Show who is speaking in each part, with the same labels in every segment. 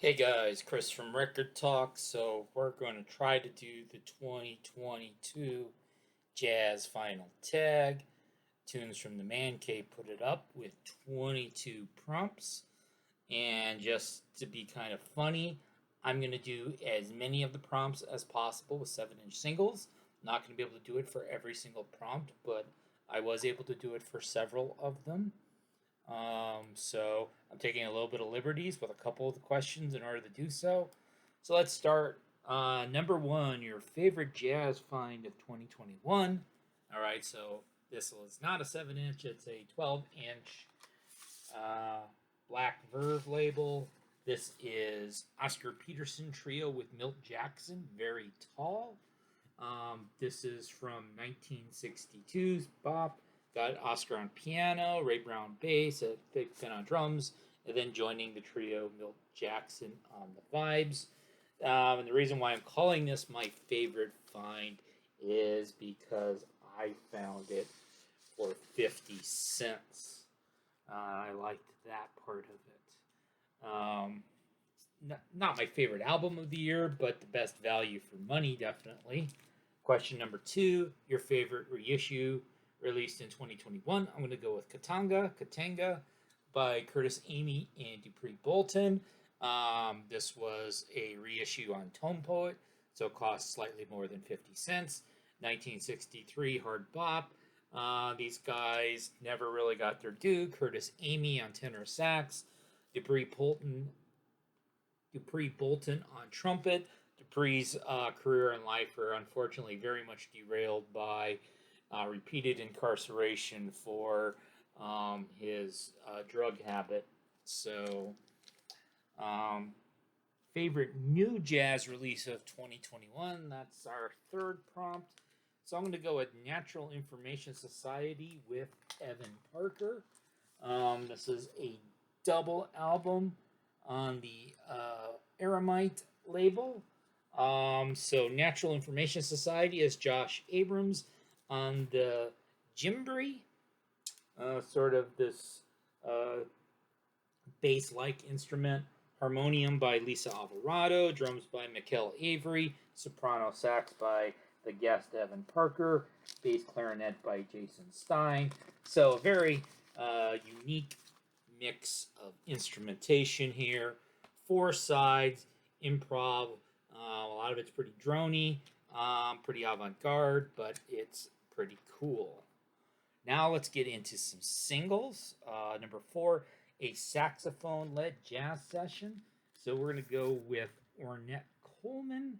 Speaker 1: Hey guys, Chris from Record Talk. So we're going to try to do the 2022 Jazz Final Tag. Tunes from the Man Cave put it up with 22 prompts. And just to be kind of funny, I'm going to do as many of the prompts as possible with 7-inch singles. Not going to be able to do it for every single prompt, but I was able to do it for several of them. So I'm taking a little bit of liberties with a couple of the questions in order to do so. So let's start. Number one, your favorite jazz find of 2021. All right, so this is not a 7-inch, it's a 12-inch Black Verve label. This is Oscar Peterson Trio with Milt Jackson, Very Tall. This is from 1962's Bop. Got Oscar on piano, Ray Brown bass, Big Finn on drums, and then joining the trio, Milt Jackson on the vibes. And the reason why I'm calling this my favorite find is because I found it for 50 cents. I liked that part of it. Not my favorite album of the year, but the best value for money, definitely. Question number two, your favorite reissue released in 2021. I'm going to go with Katanga by Curtis Amy and Dupree Bolton. This was a reissue on Tone Poet, so it cost slightly more than 50 cents. 1963 hard bop. These guys never really got their due. Curtis Amy on tenor sax, Dupree Bolton on trumpet. Dupree's career and life were unfortunately very much derailed by repeated incarceration for his drug habit. So, favorite new jazz release of 2021. That's our third prompt. So I'm going to go with Natural Information Society with Evan Parker. This is a double album on the Aramite label. So Natural Information Society is Josh Abrams on the Jimbri, sort of this bass-like instrument. Harmonium by Lisa Alvarado, drums by Mikkel Avery, soprano sax by the guest Evan Parker, bass clarinet by Jason Stein. So a very unique mix of instrumentation here. 4 sides, improv. A lot of it's pretty drony, pretty avant-garde, but it's pretty cool. Now let's get into some singles. Number 4, a saxophone-led jazz session. So we're going to go with Ornette Coleman.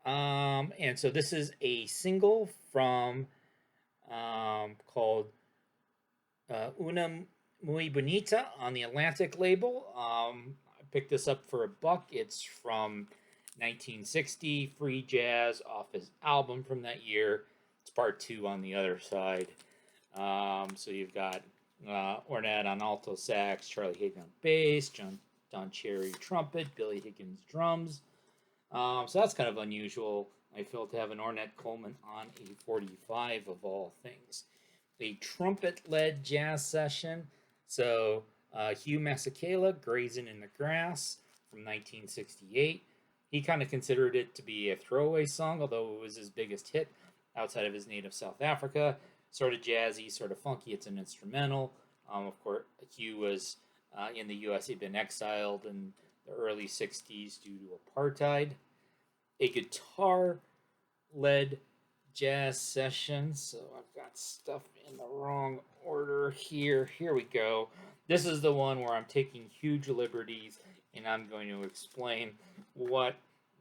Speaker 1: And so this is a single from called Una Muy Bonita on the Atlantic label. I picked this up for $1. It's from 1960, free jazz off his album from that year. It's part 2 on the other side. So you've got Ornette on alto sax, Charlie Hayden on bass, Don Cherry trumpet, Billy Higgins drums. So that's kind of unusual, I feel, to have an Ornette Coleman on a 45 of all things. A trumpet-led jazz session. So Hugh Masekela, Grazing in the Grass from 1968. He kind of considered it to be a throwaway song, although it was his biggest hit outside of his native South Africa. Sort of jazzy, sort of funky. It's an instrumental. Of course, Hugh was in the U.S. He'd been exiled in the early 60s due to apartheid. A guitar-led jazz session. So I've got stuff in the wrong order here. Here we go. This is the one where I'm taking huge liberties, and I'm going to explain what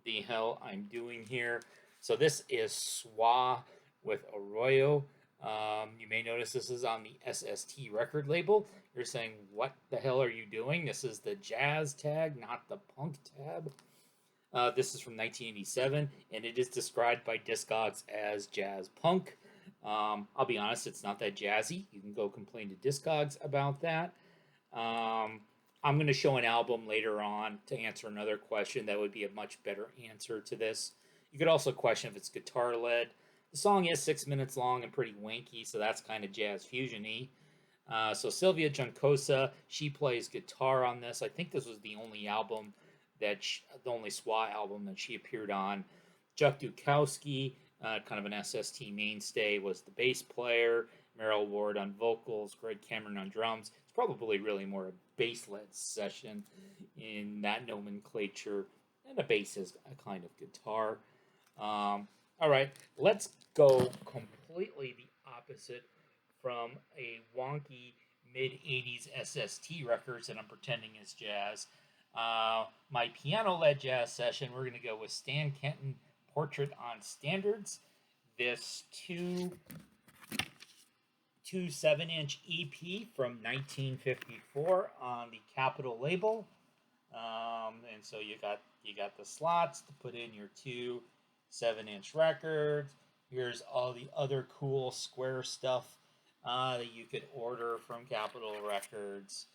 Speaker 1: the hell I'm doing here. So this is Swa with Arroyo. You may notice this is on the SST record label. You're saying, what the hell are you doing? This is the jazz tag, not the punk tab. This is from 1987, and it is described by Discogs as jazz punk. I'll be honest, it's not that jazzy. You can go complain to Discogs about that. I'm going to show an album later on to answer another question that would be a much better answer to this. You could also question if it's guitar-led. The song is 6 minutes long and pretty wanky, so that's kind of jazz fusion-y. So Sylvia Juncosa, she plays guitar on this. I think this was the only album the only SWA album that she appeared on. Chuck Dukowski, kind of an SST mainstay, was the bass player. Merrill Ward on vocals, Greg Cameron on drums. It's probably really more a bass-led session in that nomenclature, and a bass is a kind of guitar. All right, let's go completely the opposite from a wonky mid 80s SST records that I'm pretending is jazz. My piano led jazz session, we're going to go with Stan Kenton Portrait on Standards. This two 7-inch EP from 1954 on the Capitol label. And so you got the slots to put in your two 7-inch records. Here's all the other cool square stuff that you could order from Capitol Records.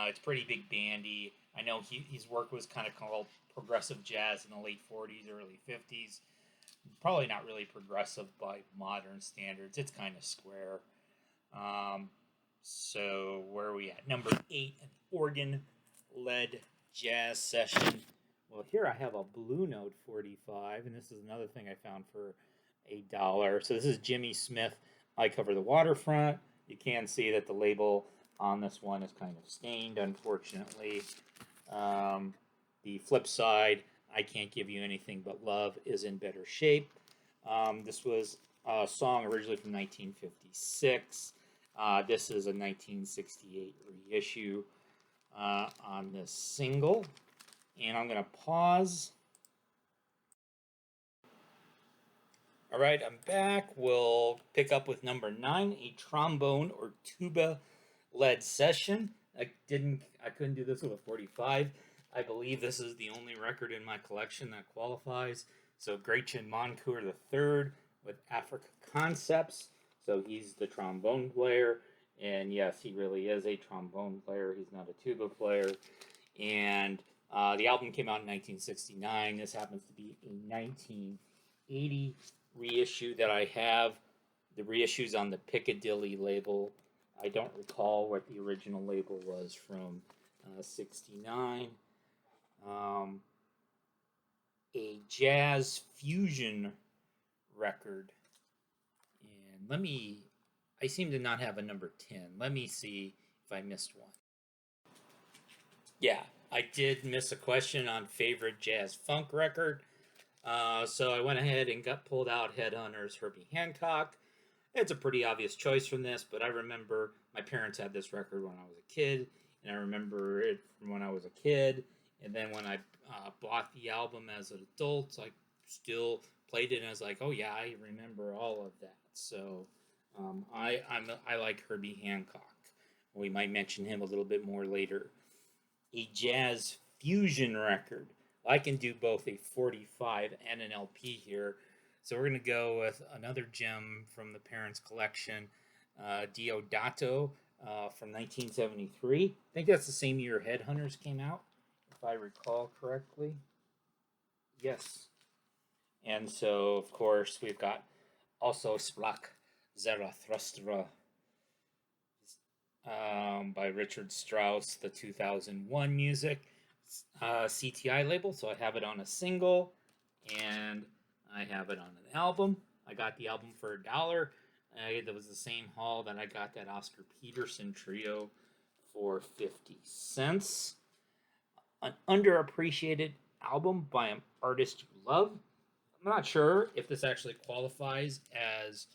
Speaker 1: It's pretty big bandy. I know his work was kind of called progressive jazz in the late 40s, early 50s. Probably not really progressive by modern standards. It's kind of square. So where are we at? Number 8, an organ-led jazz session. Well, here I have a Blue Note 45, and this is another thing I found for $1. So this is Jimmy Smith, I Cover the Waterfront. You can see that the label on this one is kind of stained, unfortunately. The flip side, I Can't Give You Anything But Love, is in better shape. This was a song originally from 1956. This is a 1968 reissue on this single. And I'm going to pause. All right, I'm back. We'll pick up with number 9, a trombone or tuba led session. I couldn't do this with a 45. I believe this is the only record in my collection that qualifies. So Gretchen Moncour III with Africa Concepts. So he's the trombone player. And yes, he really is a trombone player. He's not a tuba player. And the album came out in 1969. This happens to be a 1980 reissue that I have. The reissue's on the Piccadilly label. I don't recall what the original label was from 69. A jazz fusion record. And I seem to not have a number 10. Let me see if I missed one. Yeah, I did miss a question on favorite jazz funk record. So I went ahead and pulled out Headhunter's Herbie Hancock. It's a pretty obvious choice from this, but I remember my parents had this record when I was a kid, and I remember it from when I was a kid. And then when I bought the album as an adult, I still played it, and I was like, oh yeah, I remember all of that. So I like Herbie Hancock. We might mention him a little bit more later. A jazz fusion record. I can do both a 45 and an LP here. So we're going to go with another gem from the parents' collection, Diodato from 1973. I think that's the same year Headhunters came out, if I recall correctly. Yes. And so, of course, we've got also Sprach Zarathustra by Richard Strauss, the 2001 music. CTI label, so I have it on a single, and I have it on an album. I got the album for $1. That was the same haul that I got that Oscar Peterson trio for 50 cents. An underappreciated album by an artist you love. I'm not sure if this actually qualifies as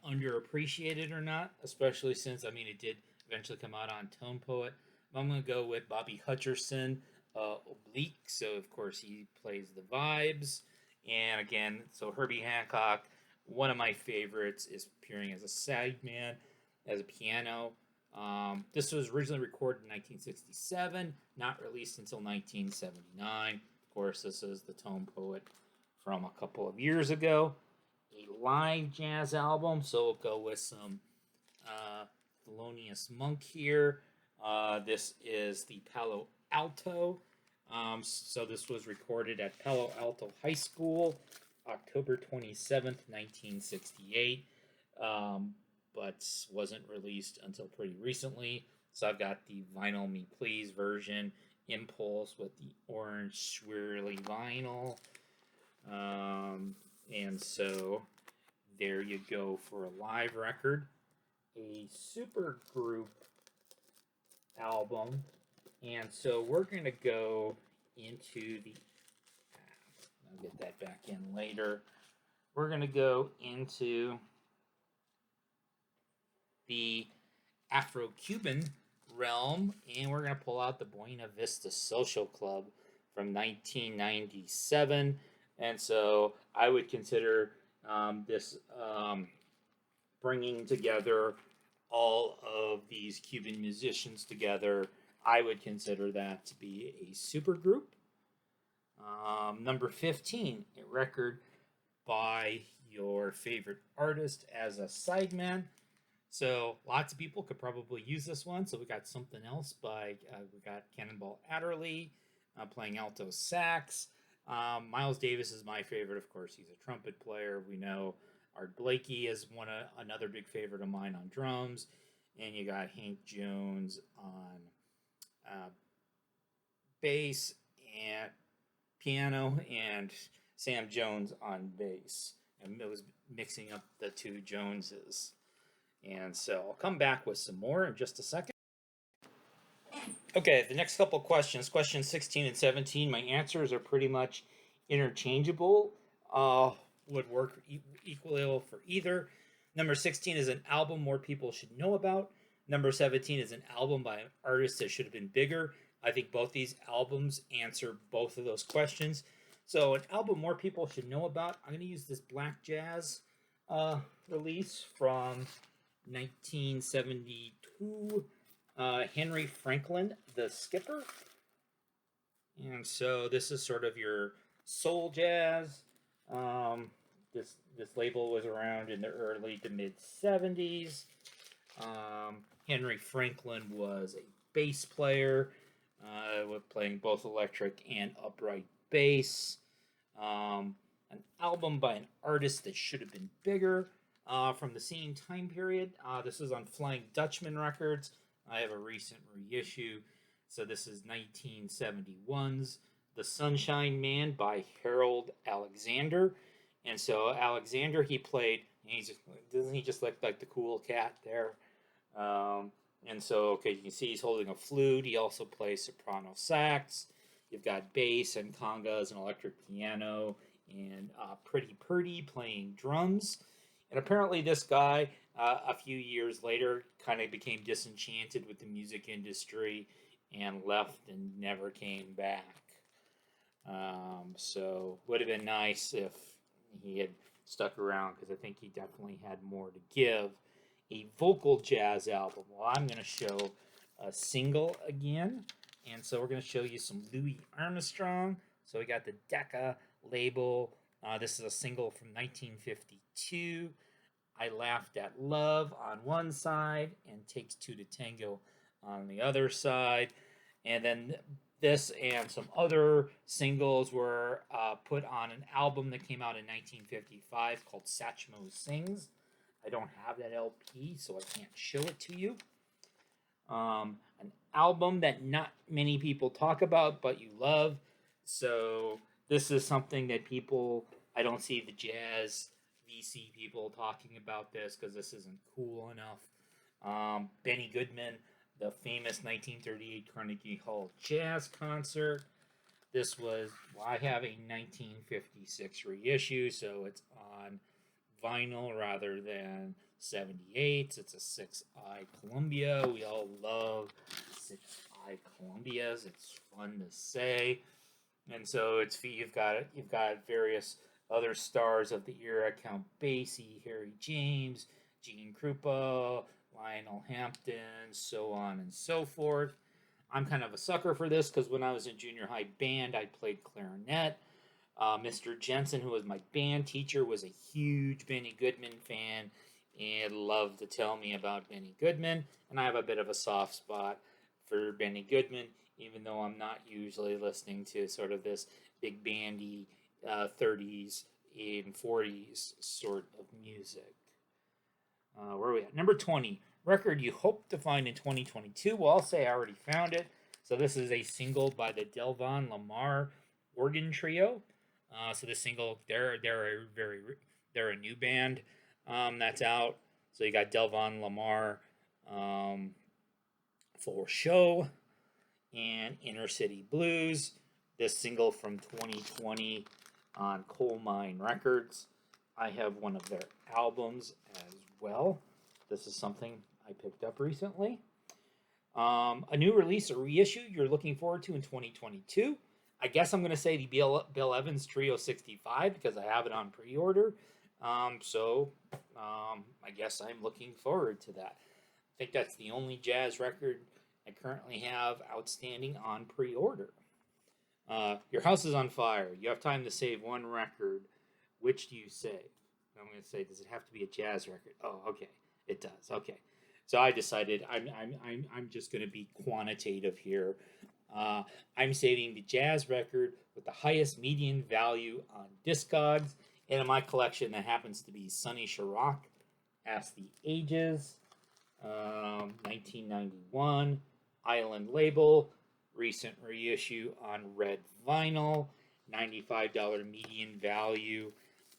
Speaker 1: underappreciated or not, especially since, it did eventually come out on Tone Poet. I'm going to go with Bobby Hutcherson, Oblique. So, of course, he plays the vibes. And again, so Herbie Hancock, one of my favorites, is appearing as a sideman, as a piano. This was originally recorded in 1967, not released until 1979. Of course, this is the Tone Poet from a couple of years ago. A live jazz album, so we'll go with some Thelonious Monk here. This is the Palo Alto. So this was recorded at Palo Alto High School, October 27th, 1968. but wasn't released until pretty recently. So I've got the Vinyl Me Please version, Impulse, with the orange swirly vinyl. And so there you go for a live record. A super group album. And so we're going to go into the... I'll get that back in later. We're going to go into the AfroCuban realm, and we're going to pull out the Buena Vista Social Club from 1997. And so I would consider this bringing together all of these Cuban musicians together. I would consider that to be a super group. Number 15, a record by your favorite artist as a sideman. So lots of people could probably use this one. So we got Something Else by, we got Cannonball Adderley playing alto sax. Miles Davis is my favorite. Of course, he's a trumpet player. We know Art Blakey is another big favorite of mine on drums. And you got Hank Jones on bass and piano, and Sam Jones on bass. And it was mixing up the two Joneses. And so I'll come back with some more in just a second. Okay, the next couple questions, questions 16 and 17, my answers are pretty much interchangeable. Would work equally well for either. Number 16 is an album more people should know about. Number 17 is an album by an artist that should have been bigger. I think both these albums answer both of those questions. So an album more people should know about, I'm going to use this Black Jazz release from 1972. Henry Franklin, the Skipper. And so this is sort of your soul jazz. This label was around in the early to mid 70s. Henry Franklin was a bass player, with playing both electric and upright bass. An album by an artist that should have been bigger, from the same time period. This is on Flying Dutchman Records. I have a recent reissue. So this is 1971's The Sunshine Man by Harold Alexander. And so Alexander, he played, doesn't he just look like the cool cat there? And so, okay, you can see he's holding a flute. He also plays soprano sax. You've got bass and congas and electric piano, and Pretty Purdy playing drums. And apparently this guy, a few years later, kind of became disenchanted with the music industry and left and never came back. So would have been nice if he had stuck around, because I think he definitely had more to give. A vocal jazz album. Well, I'm going to show a single again. And so we're going to show you some Louie Armstrong. So we got the Decca label. This is a single from 1952. I Laughed at Love on one side and Takes Two to Tango on the other side. And then this and some other singles were put on an album that came out in 1955 called Satchmo Sings. I don't have that LP, so I can't show it to you. An album that not many people talk about, but you love. So this is something that I don't see the jazz VC people talking about this, because this isn't cool enough. Benny Goodman, the famous 1938 Carnegie Hall Jazz Concert. This was, I have a 1956 reissue, so it's on vinyl rather than 78. It's a 6i Columbia. We all love 6i Columbias. It's fun to say. And so you've got various other stars of the era: Count Basie, Harry James, Gene Krupa, Lionel Hampton, so on and so forth. I'm kind of a sucker for this, because when I was in junior high band, I played clarinet. Mr. Jensen, who was my band teacher, was a huge Benny Goodman fan and loved to tell me about Benny Goodman. And I have a bit of a soft spot for Benny Goodman, even though I'm not usually listening to sort of this big bandy 30s and 40s sort of music. Where are we at? Number 20. Record you hope to find in 2022. Well, I'll say I already found it. So this is a single by the Delvon Lamar Organ Trio. So this single, they're a new band that's out. So you got Delvon Lamar for Show and Inner City Blues. This single from 2020 on Coal Mine Records. I have one of their albums as well. This is something I picked up recently. A new release, a reissue you're looking forward to in 2022. I guess I'm going to say the Bill Evans Trio 65 because I have it on pre-order. So I guess I'm looking forward to that. I think that's the only jazz record I currently have outstanding on pre-order. Your house is on fire. You have time to save one record. Which do you save? I'm going to say, does it have to be a jazz record? Oh, okay, it does. Okay, so I decided I'm just going to be quantitative here. I'm saving the jazz record with the highest median value on Discogs, and in my collection that happens to be Sonny Sharrock, Ask the Ages, 1991, Island label, recent reissue on red vinyl, $95 median value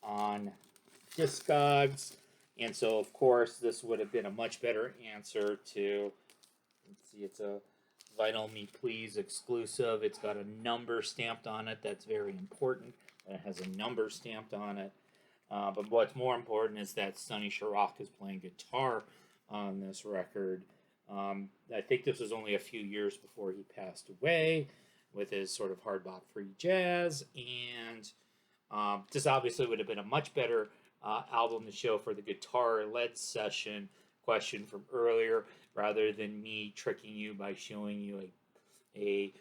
Speaker 1: on Discogs. And so, of course, this would have been a much better answer to, let's see, it's a Vinyl Me Please exclusive. It's got a number stamped on it. That's very important. It has a number stamped on it. But what's more important is that Sonny Sharrock is playing guitar on this record. I think this was only a few years before he passed away with his sort of hard bop free jazz. And this obviously would have been a much better album to show for the guitar-led session question from earlier, rather than me tricking you by showing you a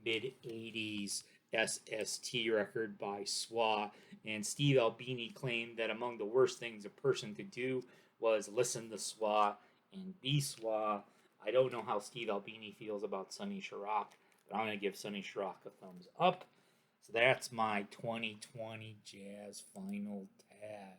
Speaker 1: mid-80s SST record by SWA. And Steve Albini claimed that among the worst things a person could do was listen to SWA and be SWA. I don't know how Steve Albini feels about Sonny Sharrock, but I'm going to give Sonny Sharrock a thumbs up. So that's my 2020 Jazz Vinyl Tag.